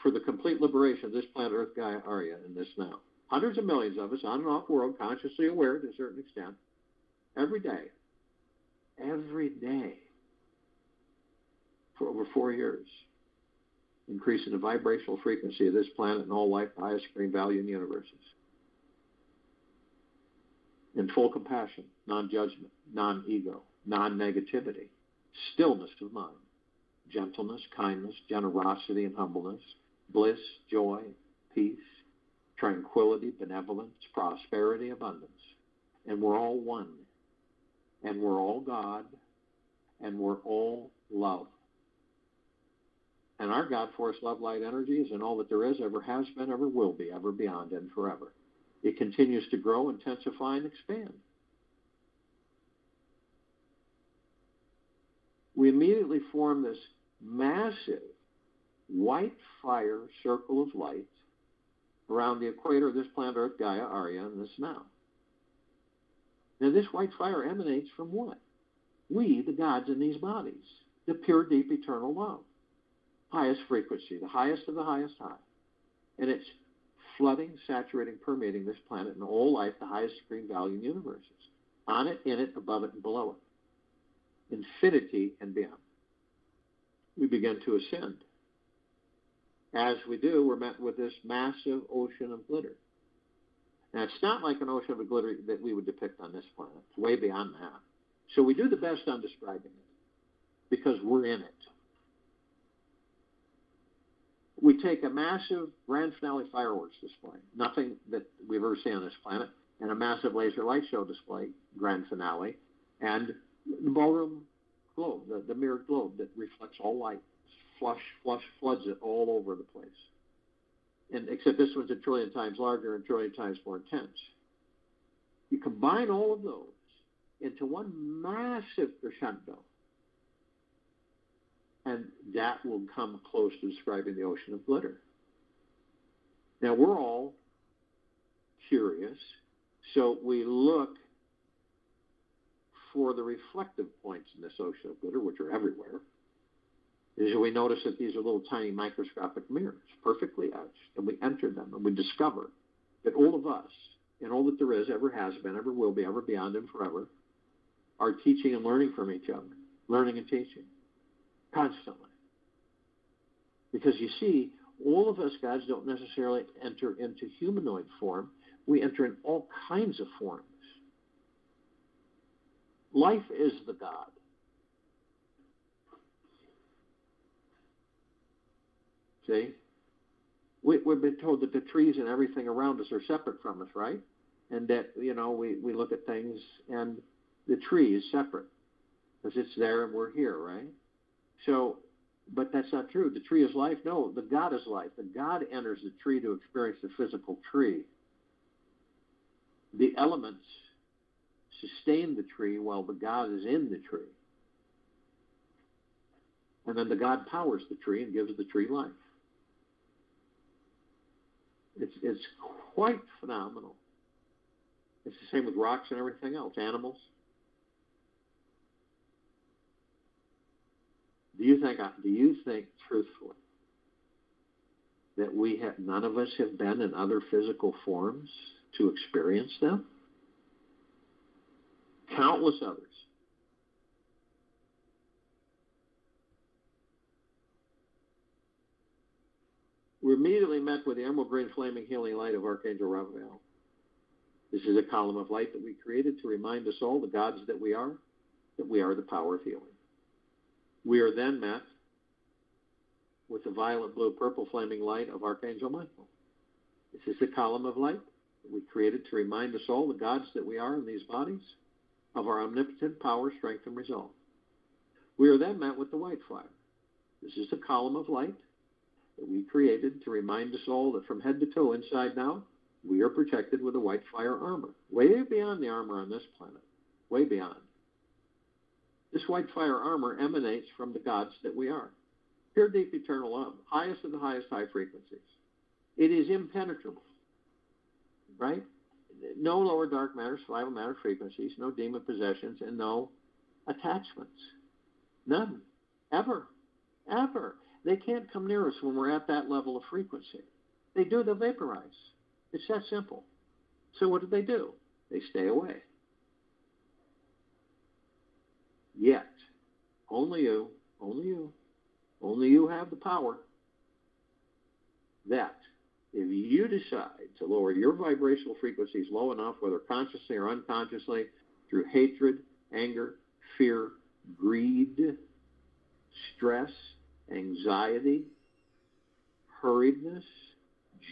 for the complete liberation of this planet Earth, Gaia, Arya, in this now. Hundreds of millions of us on and off world, consciously aware to a certain extent, every day, for over 4 years. increasing the vibrational frequency of this planet and all life, the highest supreme value in the universes. In full compassion, non-judgment, non-ego, non-negativity, stillness of mind, gentleness, kindness, generosity, and humbleness, bliss, joy, peace, tranquility, benevolence, prosperity, abundance. And we're all one. And we're all God. And we're all love. And our God force, love, light, energy is in all that there is, ever has been, ever will be, ever beyond, and forever. It continues to grow, intensify, and expand. We immediately form this massive white fire circle of light around the equator of this planet Earth, Gaia, Arya, and this now. Now this white fire emanates from what? We, the gods in these bodies. The pure, deep, eternal love. Highest frequency, the highest of the highest high. And it's flooding, saturating, permeating this planet and all life, the highest supreme value in universes. On it, in it, above it, and below it. Infinity and beyond. We begin to ascend. As we do, we're met with this massive ocean of glitter. Now, it's not like an ocean of glitter that we would depict on this planet. It's way beyond that. So we do the best on describing it because we're in it. We take a massive grand finale fireworks display, nothing that we've ever seen on this planet, and a massive laser light show display, grand finale, and the ballroom globe, the mirrored globe that reflects all light, floods it all over the place. And except this one's a trillion times larger and a trillion times more intense. You combine all of those into one massive crescendo, and that will come close to describing the ocean of glitter. Now, we're all curious, so we look for the reflective points in this ocean of glitter, which are everywhere. Is we notice that these are little tiny microscopic mirrors, perfectly etched, and we enter them, and we discover that all of us, and all that there is, ever has been, ever will be, ever beyond, and forever, are teaching and learning from each other, learning and teaching, constantly. Because you see, all of us gods don't necessarily enter into humanoid form. We enter in all kinds of forms. Life is the God. See? We've been told that the trees and everything around us are separate from us, right? And that, we look at things and the tree is separate because it's there and we're here, right? So, but that's not true. The tree is life. No, the God is life. The God enters the tree to experience the physical tree. The elements sustain the tree while the God is in the tree. And then the God powers the tree and gives the tree life. It's quite phenomenal. It's the same with rocks and everything else, animals. Do you think truthfully that none of us have been in other physical forms to experience them? Countless others. We're immediately met with the emerald green flaming healing light of Archangel Raphael. This is a column of light that we created to remind us all, the gods that we are the power of healing. We are then met with the violet, blue, purple flaming light of Archangel Michael. This is a column of light that we created to remind us all, the gods that we are in these bodies, of our omnipotent power, strength, and resolve. We are then met with the white fire. This is a column of light that we created to remind us all that from head to toe, inside and out, we are protected with a white fire armor, way beyond the armor on this planet, way beyond. This white fire armor emanates from the gods that we are. Pure, deep, eternal love, highest of the highest high frequencies. It is impenetrable, right? No lower dark matter, survival matter frequencies, no demon possessions, and no attachments. None. Ever. Ever. They can't come near us when we're at that level of frequency. They do, they'll vaporize. It's that simple. So what do? They stay away. Yet, only you have the power that if you decide to lower your vibrational frequencies low enough, whether consciously or unconsciously, through hatred, anger, fear, greed, stress, anxiety, hurriedness,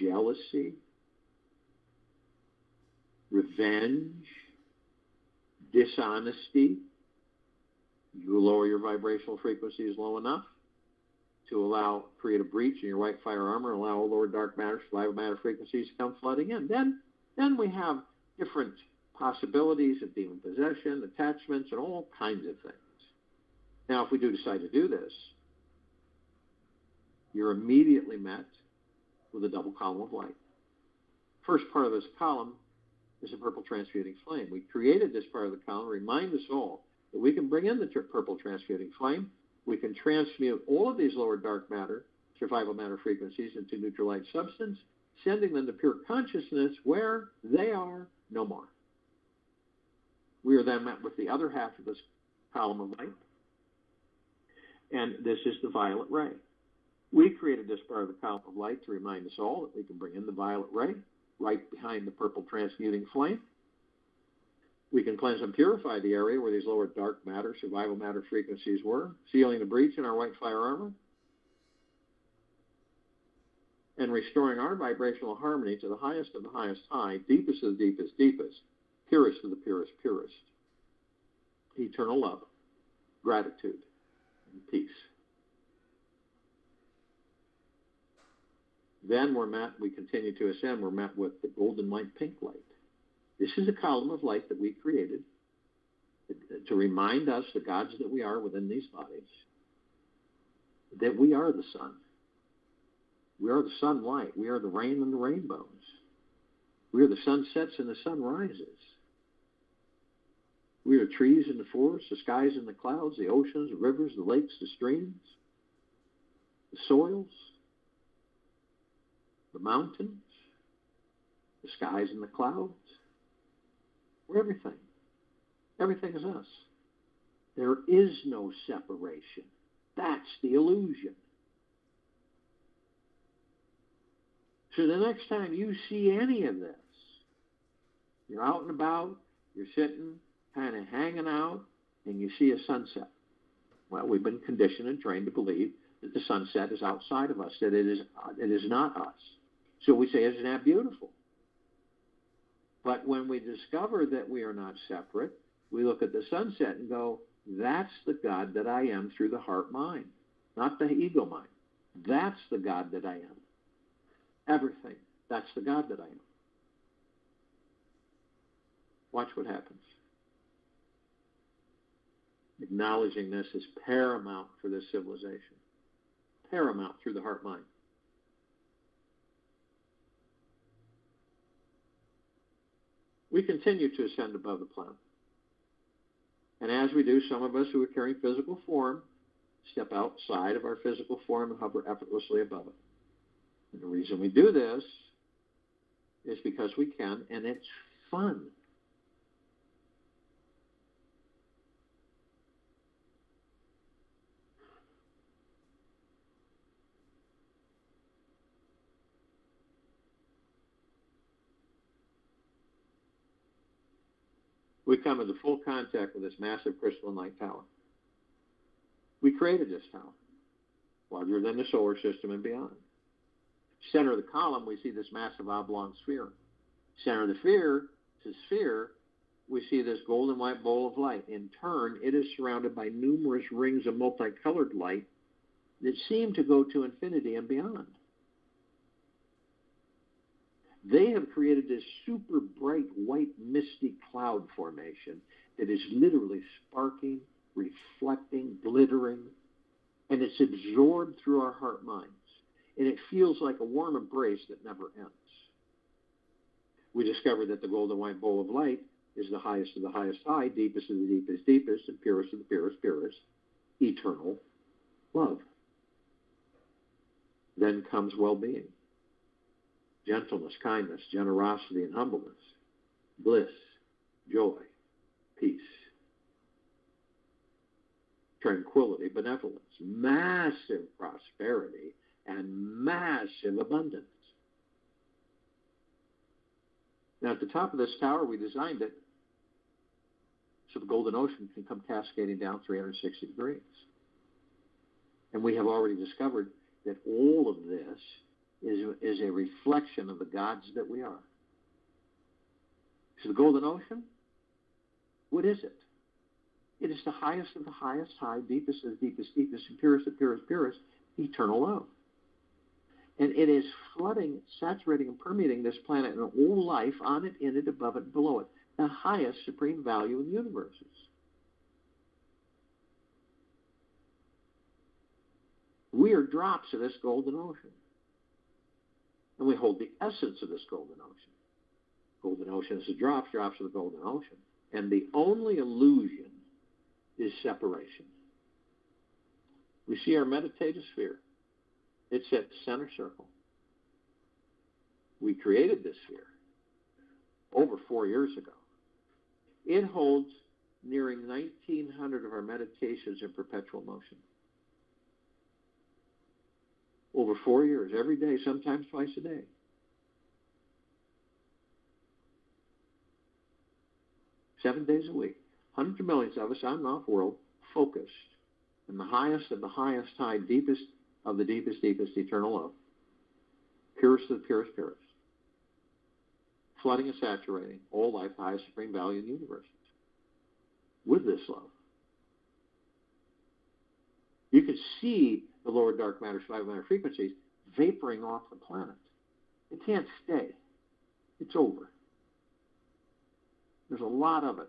jealousy, revenge, dishonesty, you lower your vibrational frequencies low enough to create a breach in your white fire armor and allow all lower dark matter, survival matter frequencies to come flooding in. Then we have different possibilities of demon possession, attachments, and all kinds of things. Now, if we do decide to do this, you're immediately met with a double column of light. First part of this column is a purple transmuting flame. We created this part of the column to remind us all that we can bring in the purple transmuting flame. We can transmute all of these lower dark matter, survival matter frequencies into neutral light substance, sending them to pure consciousness where they are no more. We are then met with the other half of this column of light, and this is the violet ray. We created this part of the column of light to remind us all that we can bring in the violet ray right behind the purple transmuting flame. We can cleanse and purify the area where these lower dark matter, survival matter frequencies were, sealing the breach in our white fire armor, and restoring our vibrational harmony to the highest of the highest high, deepest of the deepest deepest, purest of the purest purest. Eternal love, gratitude, and peace. Then we continue to ascend, we're met with the golden light pink light. This is a column of light that we created to remind us, the gods that we are within these bodies, that we are the sun. We are the sunlight. We are the rain and the rainbows. We are the sunsets and the sunrises. We are trees in the forest, the skies and the clouds, the oceans, the rivers, the lakes, the streams, the soils, the mountains, the skies and the clouds. We're everything. Everything is us. There is no separation. That's the illusion. So the next time you see any of this, you're out and about, you're sitting, kind of hanging out, and you see a sunset. Well, we've been conditioned and trained to believe that the sunset is outside of us, that it is not us. So we say, isn't that beautiful? But when we discover that we are not separate, we look at the sunset and go, that's the God that I am through the heart mind, not the ego mind. That's the God that I am. Everything. That's the God that I am. Watch what happens. Acknowledging this is paramount for this civilization. Paramount through the heart mind. We continue to ascend above the planet. And as we do, some of us who are carrying physical form step outside of our physical form and hover effortlessly above it. And the reason we do this is because we can, and it's fun. We come into full contact with this massive crystalline light tower. We created this tower, larger than the solar system and beyond. Center of the column, we see this massive oblong sphere. Center of the sphere, we see this golden white bowl of light. In turn, it is surrounded by numerous rings of multicolored light that seem to go to infinity and beyond. They have created this super bright white misty cloud formation that is literally sparking, reflecting, glittering, and it's absorbed through our heart minds. And it feels like a warm embrace that never ends. We discover that the golden white bowl of light is the highest of the highest high, deepest of the deepest deepest, and purest of the purest purest, eternal love. Then comes well-being. Gentleness, kindness, generosity, and humbleness, bliss, joy, peace, tranquility, benevolence, massive prosperity, and massive abundance. Now, at the top of this tower, we designed it so the golden ocean can come cascading down 360 degrees. And we have already discovered that all of this is a reflection of the gods that we are. So the golden ocean, what is it? It is the highest of the highest high, deepest of the deepest, deepest, and purest of purest, purest, eternal love. And it is flooding, saturating, and permeating this planet and all life on it, in it, above it, below it. The highest supreme value in the universes. We are drops of this golden ocean. And we hold the essence of this golden ocean. Golden ocean is the drops, drops of the golden ocean. And the only illusion is separation. We see our meditative sphere. It's at the center circle. We created this sphere over 4 years ago. It holds nearing 1,900 of our meditations in perpetual motion. Over 4 years, every day, sometimes twice a day. Seven days a week. Hundreds of millions of us on and off world, focused in the highest of the highest high, deepest of the deepest, deepest eternal love. Purest of the purest, purest. Flooding and saturating all life, the highest supreme value in the universe. With this love. You can see the lower dark matter, survival matter frequencies vaporing off the planet. It can't stay. It's over. There's a lot of it.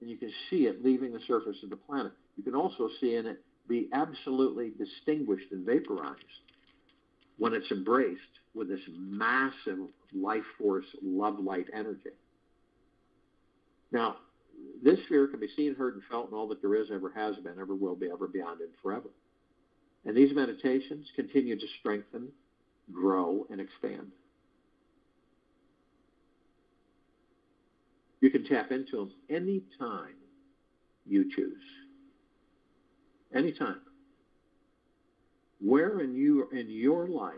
And you can see it leaving the surface of the planet. You can also see in it be absolutely distinguished and vaporized when it's embraced with this massive life force, love light energy. Now, this sphere can be seen, heard, and felt in all that there is, ever has been, ever will be, ever beyond, and forever. And these meditations continue to strengthen, grow, and expand. You can tap into them anytime you choose. Anytime. Where in your life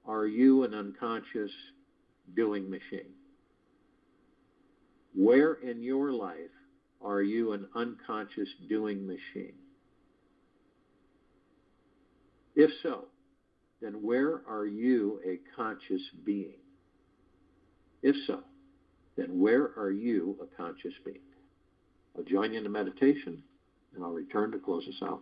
are you an unconscious doing machine? Where in your life are you an unconscious doing machine? If so, then where are you a conscious being? If so, then where are you a conscious being? I'll join you in the meditation, and I'll return to close us out.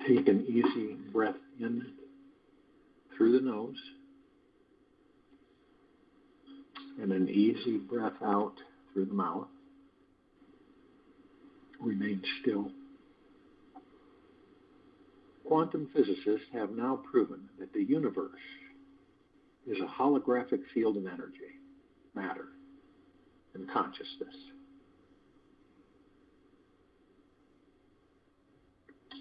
Take an easy breath in through the nose and an easy breath out through the mouth. Remain still. Quantum physicists have now proven that the universe is a holographic field of energy, matter, and consciousness.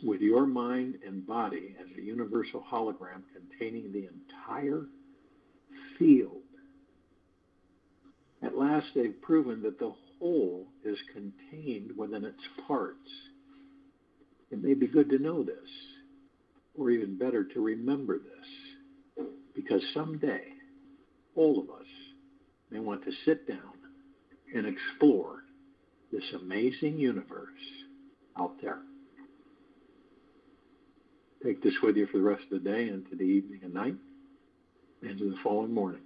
With your mind and body as a universal hologram containing the entire field, at last they've proven that the whole is contained within its parts. It may be good to know this, or even better to remember this, because someday all of us may want to sit down and explore this amazing universe out there. Take this with you for the rest of the day, into the evening and night, and to the following morning.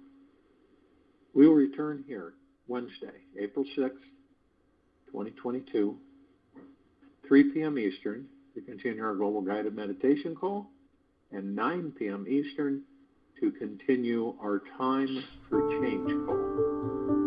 We will return here Wednesday, April 6th, 2022, 3 p.m. Eastern, to continue our global guided meditation call, and 9 p.m. Eastern to continue our Time for Change call.